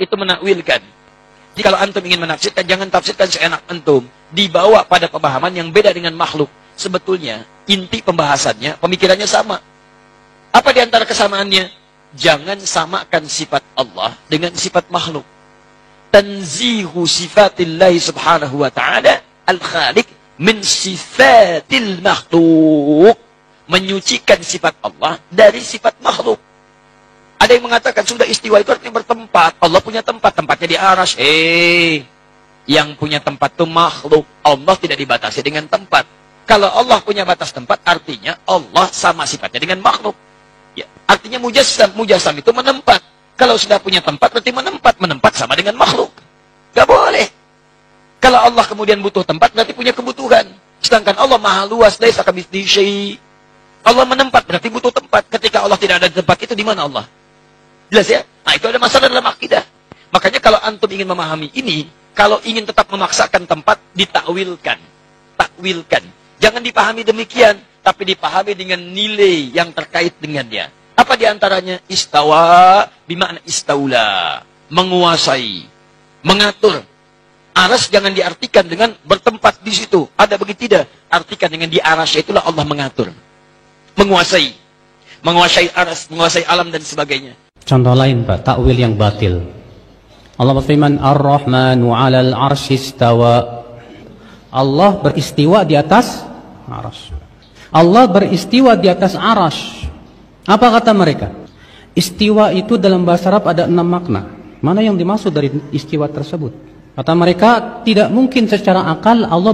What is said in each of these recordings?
itu menakwilkan. Jadi kalau antum ingin menafsirkan, jangan tafsirkan seenak antum. Dibawa pada pemahaman yang beda dengan makhluk. Sebetulnya, inti pembahasannya, pemikirannya sama. Apa di antara kesamaannya? Jangan samakan sifat Allah dengan sifat makhluk. Tanzihu sifatillahi subhanahu wa ta'ala al-khaliq min sifatil makhluk. Menyucikan sifat Allah dari sifat makhluk. Ada yang mengatakan sudah istiwa itu artinya bertempat. Allah punya tempat, tempatnya di arsy. Yang punya tempat itu makhluk. Allah tidak dibatasi dengan tempat. Kalau Allah punya batas tempat, artinya Allah sama sifatnya dengan makhluk. Ya, artinya mujassam. Mujassam itu menempat. Kalau sudah punya tempat, berarti menempat. Menempat sama dengan makhluk. Gak boleh. Kalau Allah kemudian butuh tempat, berarti punya kebutuhan. Sedangkan Allah maha luas. Laisa kamitslihi syai'. Allah menempat, berarti butuh tempat. Ketika Allah tidak ada tempat, itu di mana Allah? Jelas ya? Nah, itu ada masalah dalam akidah. Makanya kalau antum ingin memahami ini, kalau ingin tetap memaksakan tempat, ditakwilkan. Takwilkan. Jangan dipahami demikian, tapi dipahami dengan nilai yang terkait dengannya. Apa diantaranya? Istawa, bimakna istaula. Menguasai. Mengatur. Aras jangan diartikan dengan bertempat di situ. Ada begitu tidak? Artikan dengan di arasy itulah Allah mengatur. Menguasai. Menguasai aras, menguasai alam dan sebagainya. Contoh lain Pak, takwil yang batil. Allah berfirman, Ar-Rahmanu 'alal 'arsy istawa. Allah beristiwa di atas arsy. Allah beristiwa di atas arsy. Apa kata mereka? Istiwa itu dalam bahasa Arab ada 6 makna. Mana yang dimaksud dari istiwa tersebut? Kata mereka, tidak mungkin secara akal Allah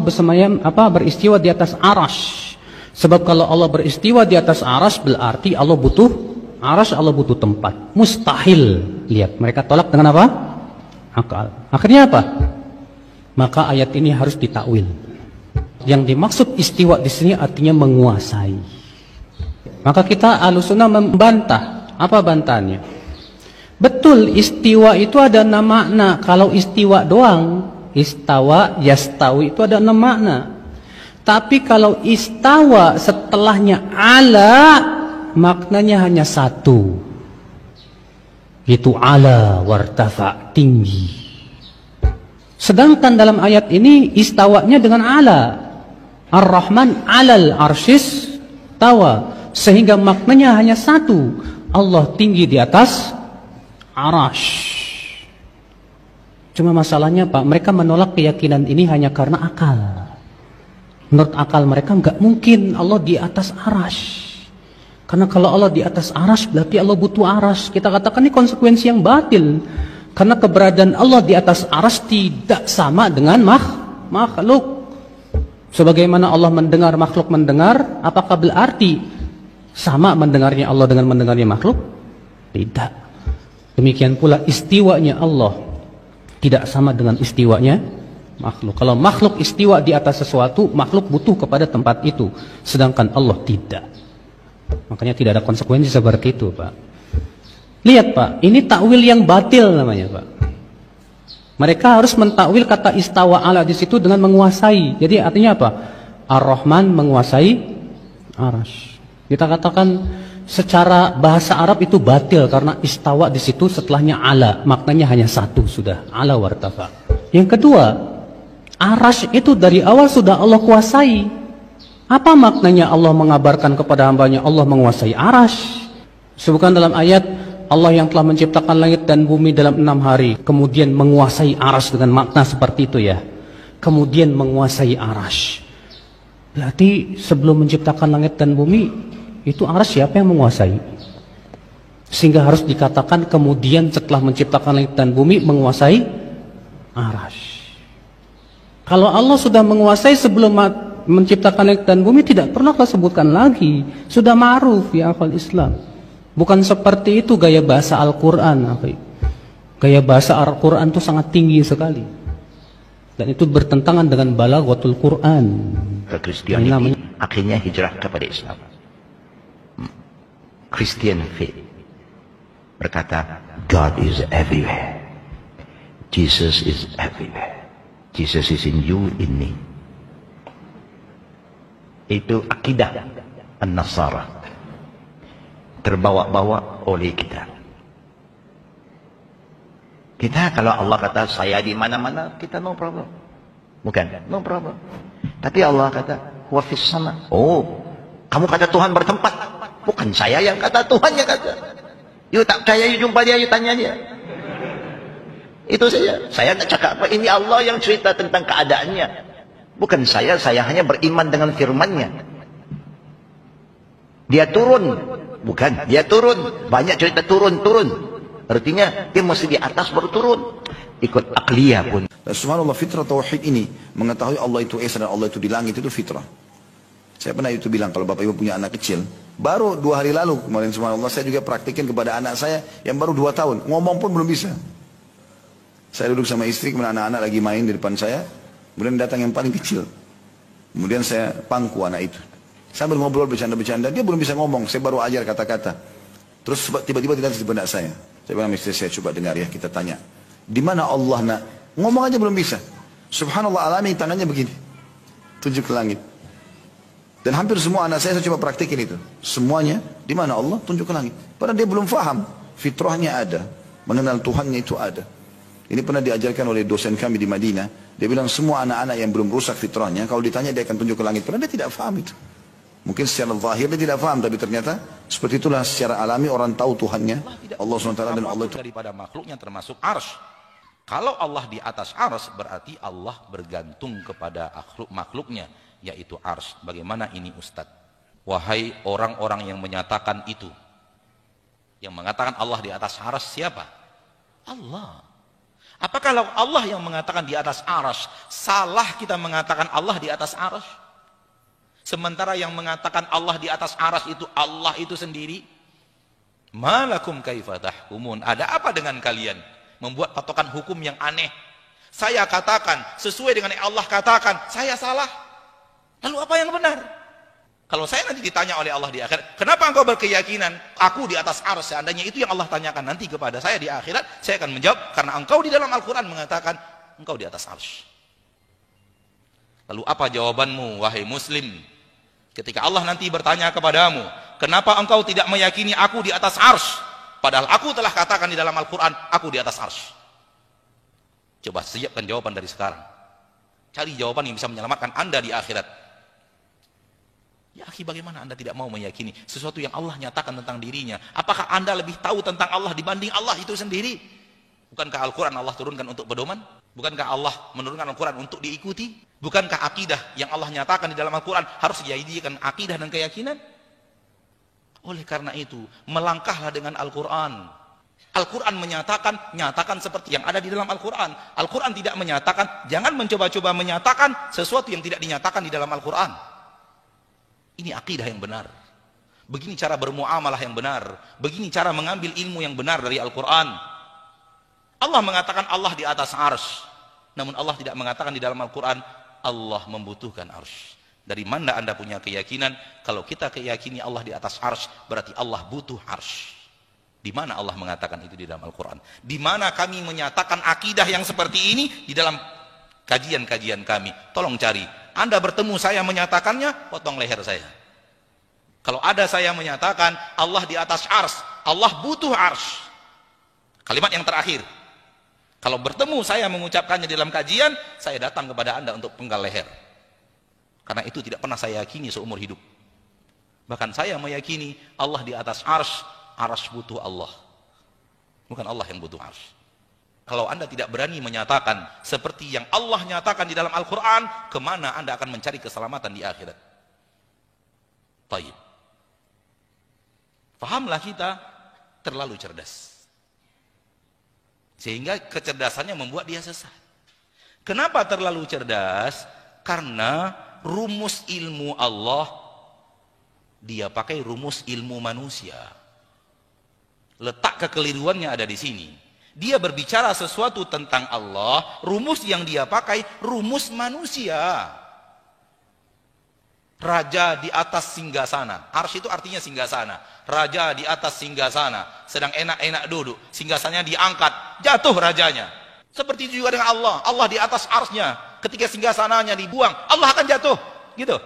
beristiwa di atas arsy. Sebab kalau Allah beristiwa di atas arsy berarti Allah butuh arsy, Allah butuh tempat. Mustahil. Lihat, mereka tolak dengan apa? Akal. Akhirnya apa? Maka ayat ini harus ditakwil. Yang dimaksud istiwa di sini artinya menguasai. Maka kita Ahlussunnah membantah. Apa bantahannya? Betul, istiwa itu ada 6 makna. Kalau istiwa doang, istawa, yastawi itu ada 6 makna. Tapi kalau istawa setelahnya ala, maknanya hanya 1. Itu ala wartafa, tinggi. Sedangkan dalam ayat ini istawanya dengan ala. Ar-Rahman alal arsyis tawa. Sehingga maknanya hanya 1. Allah tinggi di atas arasy. Cuma masalahnya Pak, mereka menolak keyakinan ini hanya karena akal. Menurut akal mereka nggak mungkin Allah di atas arasy. Karena kalau Allah di atas arasy berarti Allah butuh arasy. Kita katakan ini konsekuensi yang batil. Karena keberadaan Allah di atas arasy tidak sama dengan makhluk. Sebagaimana Allah mendengar, makhluk mendengar, apakah berarti sama mendengarnya Allah dengan mendengarnya makhluk? Tidak. Demikian pula istiwanya Allah tidak sama dengan istiwanya makhluk. Kalau makhluk istiwa di atas sesuatu, makhluk butuh kepada tempat itu. Sedangkan Allah tidak. Makanya tidak ada konsekuensi seperti itu Pak. Lihat Pak, ini takwil yang batil namanya Pak. Mereka harus mentakwil kata istawa ala di situ dengan menguasai. Jadi artinya apa? Ar-Rahman menguasai arasy. Kita katakan secara bahasa Arab itu batil karena istawa di situ setelahnya ala, maknanya hanya 1 sudah, ala wartafa. Yang kedua, arasy itu dari awal sudah Allah kuasai. Apa maknanya Allah mengabarkan kepada hambanya Allah menguasai arasy? Sebutkan dalam ayat Allah yang telah menciptakan langit dan bumi dalam 6 hari, kemudian menguasai arasy dengan makna seperti itu ya. Kemudian menguasai arasy. Berarti sebelum menciptakan langit dan bumi itu arasy siapa yang menguasai? Sehingga harus dikatakan kemudian setelah menciptakan langit dan bumi menguasai arasy. Kalau Allah sudah menguasai sebelum menciptakan langit dan bumi, tidak perlu kita sebutkan lagi. Sudah ma'ruf ya akhwal Islam. Bukan seperti itu gaya bahasa Al-Quran. Gaya bahasa Al-Quran itu sangat tinggi sekali. Dan itu bertentangan dengan balaghatul Quran. Kristiani akhirnya hijrah kepada Islam. Christian faith berkata, God is everywhere. Jesus is everywhere. Jesus is in you, in me. Itu akidah An-Nasara. Terbawa-bawa oleh kita. Kita kalau Allah kata saya di mana-mana, kita no problem. Bukan, no problem. Tapi Allah kata huwa fis sama. Oh, kamu kata Tuhan bertempat. Bukan saya yang kata, Tuhan yang kata. Yuk tak percaya, yuk jumpa dia, yuk tanya dia. Itu saja. Saya tak cakap apa, ini Allah yang cerita tentang keadaannya. Bukan saya hanya beriman dengan firman-Nya. Dia turun. Bukan, dia turun. Banyak cerita turun. Artinya dia mesti di atas baru turun. Ikut akliyah pun. Subhanallah, fitrah tauhid ini mengetahui Allah itu Esa dan Allah itu di langit itu fitrah. Saya pernah itu bilang kalau Bapak Ibu punya anak kecil, baru 2 hari lalu kemarin subhanallah saya juga praktikin kepada anak saya yang baru 2 tahun, ngomong pun belum bisa. Saya duduk sama istri, kemudian anak-anak lagi main di depan saya, kemudian datang yang paling kecil. Kemudian saya pangku anak itu. Sambil ngobrol bercanda-bercanda, dia belum bisa ngomong, saya baru ajar kata-kata. Terus tiba-tiba dia di benak saya. Saya bilang istri saya, coba dengar ya, kita tanya. Di mana Allah nak? Ngomong aja belum bisa. Subhanallah, alami tangannya begini. Tunjuk ke langit. Dan hampir semua anak saya coba praktikin itu. Semuanya, di mana Allah? Tunjuk ke langit. Padahal dia belum faham. Fitrahnya ada. Mengenal Tuhannya itu ada. Ini pernah diajarkan oleh dosen kami di Madinah. Dia bilang semua anak-anak yang belum rusak fitrahnya, kalau ditanya dia akan tunjuk ke langit. Padahal dia tidak faham itu. Mungkin secara zahir dia tidak faham, tapi ternyata seperti itulah secara alami orang tahu Tuhannya, Allah SWT dan Allah itu. Daripada makhluknya termasuk arsy. Kalau Allah di atas arsy berarti Allah bergantung kepada makhluknya, yaitu arsy. Bagaimana ini Ustadz? Wahai orang-orang yang menyatakan itu, yang mengatakan Allah di atas arsy siapa? Allah. Apakah kalau Allah yang mengatakan di atas arsy, salah kita mengatakan Allah di atas arsy? Sementara yang mengatakan Allah di atas arsy itu Allah itu sendiri. Malakum kaifa tahkumun? Ada apa dengan kalian? Membuat patokan hukum yang aneh. Saya katakan sesuai dengan yang Allah katakan, saya salah. Lalu apa yang benar? Kalau saya nanti ditanya oleh Allah di akhirat, kenapa engkau berkeyakinan aku di atas arsy? Seandainya itu yang Allah tanyakan nanti kepada saya di akhirat, saya akan menjawab karena engkau di dalam Al-Quran mengatakan engkau di atas arsy. Lalu apa jawabanmu wahai muslim? Ketika Allah nanti bertanya kepadamu, kenapa engkau tidak meyakini aku di atas arsy? Padahal aku telah katakan di dalam Al-Quran, aku di atas arsy. Coba siapkan jawaban dari sekarang. Cari jawaban yang bisa menyelamatkan Anda di akhirat. Ya akhi, bagaimana Anda tidak mau meyakini sesuatu yang Allah nyatakan tentang dirinya? Apakah Anda lebih tahu tentang Allah dibanding Allah itu sendiri? Bukankah Al-Quran Allah turunkan untuk pedoman? Bukankah Allah menurunkan Al-Quran untuk diikuti? Bukankah akidah yang Allah nyatakan di dalam Al-Quran harus dijadikan akidah dan keyakinan? Oleh karena itu, melangkahlah dengan Al-Quran. Al-Quran menyatakan, nyatakan seperti yang ada di dalam Al-Quran. Al-Quran tidak menyatakan, jangan mencoba-coba menyatakan sesuatu yang tidak dinyatakan di dalam Al-Quran. Ini akidah yang benar. Begini cara bermuamalah yang benar. Begini cara mengambil ilmu yang benar dari Al-Quran. Allah mengatakan Allah di atas arsy. Namun Allah tidak mengatakan di dalam Al-Quran Allah membutuhkan arsy. Dari mana Anda punya keyakinan kalau kita keyakini Allah di atas arsy berarti Allah butuh arsy? Di mana Allah mengatakan itu di dalam Al-Quran? Di mana kami menyatakan akidah yang seperti ini di dalam kajian-kajian kami? Tolong cari. Anda bertemu saya menyatakannya, potong leher saya. Kalau ada saya menyatakan Allah di atas arsy, Allah butuh arsy. Kalimat yang terakhir. Kalau bertemu saya mengucapkannya di dalam kajian, saya datang kepada Anda untuk penggal leher. Karena itu tidak pernah saya yakini seumur hidup. Bahkan saya meyakini Allah di atas arsy, arsy butuh Allah. Bukan Allah yang butuh arsy. Kalau Anda tidak berani menyatakan seperti yang Allah nyatakan di dalam Al-Quran, kemana Anda akan mencari keselamatan di akhirat? Baik. Fahamlah kita terlalu cerdas. Sehingga kecerdasannya membuat dia sesat. Kenapa terlalu cerdas? Karena rumus ilmu Allah dia pakai rumus ilmu manusia. Letak kekeliruannya ada di sini. Dia berbicara sesuatu tentang Allah, rumus yang dia pakai rumus manusia. Raja di atas singgasana. Arsy itu artinya singgasana. Raja di atas singgasana, sedang enak-enak duduk, singgasananya diangkat, jatuh rajanya. Seperti itu juga dengan Allah. Allah di atas arsy-Nya, ketika singgasananya dibuang, Allah akan jatuh. Gitu.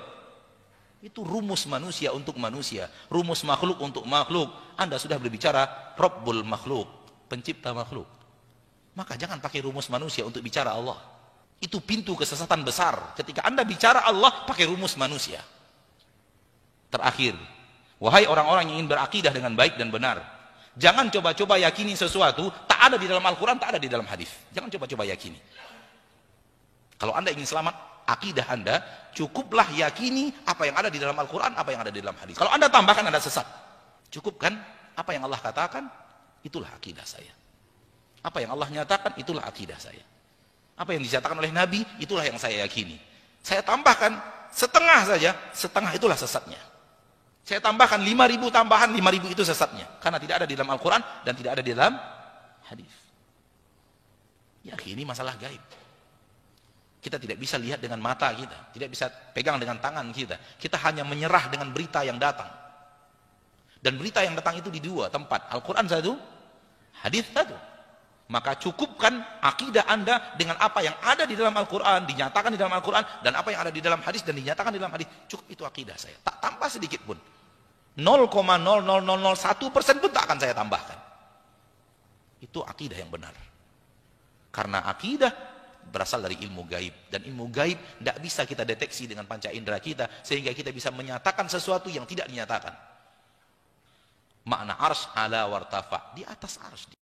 Itu rumus manusia untuk manusia, rumus makhluk untuk makhluk. Anda sudah berbicara Rabbul makhluk, pencipta makhluk. Maka jangan pakai rumus manusia untuk bicara Allah. Itu pintu kesesatan besar. Ketika Anda bicara Allah, pakai rumus manusia. Terakhir, wahai orang-orang yang ingin berakidah dengan baik dan benar, jangan coba-coba yakini sesuatu tak ada di dalam Al-Quran, tak ada di dalam hadis. Jangan coba-coba yakini. Kalau Anda ingin selamat akidah Anda, cukuplah yakini apa yang ada di dalam Al-Quran, apa yang ada di dalam hadis. Kalau Anda tambahkan, Anda sesat. Cukupkan apa yang Allah katakan, itulah akidah saya. Apa yang Allah nyatakan, itulah akidah saya. Apa yang dinyatakan oleh Nabi, itulah yang saya yakini. Saya tambahkan setengah saja, setengah itulah sesatnya. Saya tambahkan 5.000 tambahan, 5.000 itu sesatnya. Karena tidak ada di dalam Al-Quran dan tidak ada di dalam hadis. Yakini masalah gaib. Kita tidak bisa lihat dengan mata kita, tidak bisa pegang dengan tangan kita. Kita hanya menyerah dengan berita yang datang. Dan berita yang datang itu di dua tempat, Al-Quran satu, hadis satu. Maka cukupkan akidah Anda dengan apa yang ada di dalam Al-Quran, dinyatakan di dalam Al-Quran, dan apa yang ada di dalam hadis dan dinyatakan di dalam hadis. Cukup itu akidah saya. Tak tambah sedikit pun. 0,00001% pun tak akan saya tambahkan. Itu akidah yang benar. Karena akidah berasal dari ilmu gaib. Dan ilmu gaib tidak bisa kita deteksi dengan panca indera kita, sehingga kita bisa menyatakan sesuatu yang tidak dinyatakan. Makna arsy ala wartafa, di atas arsy.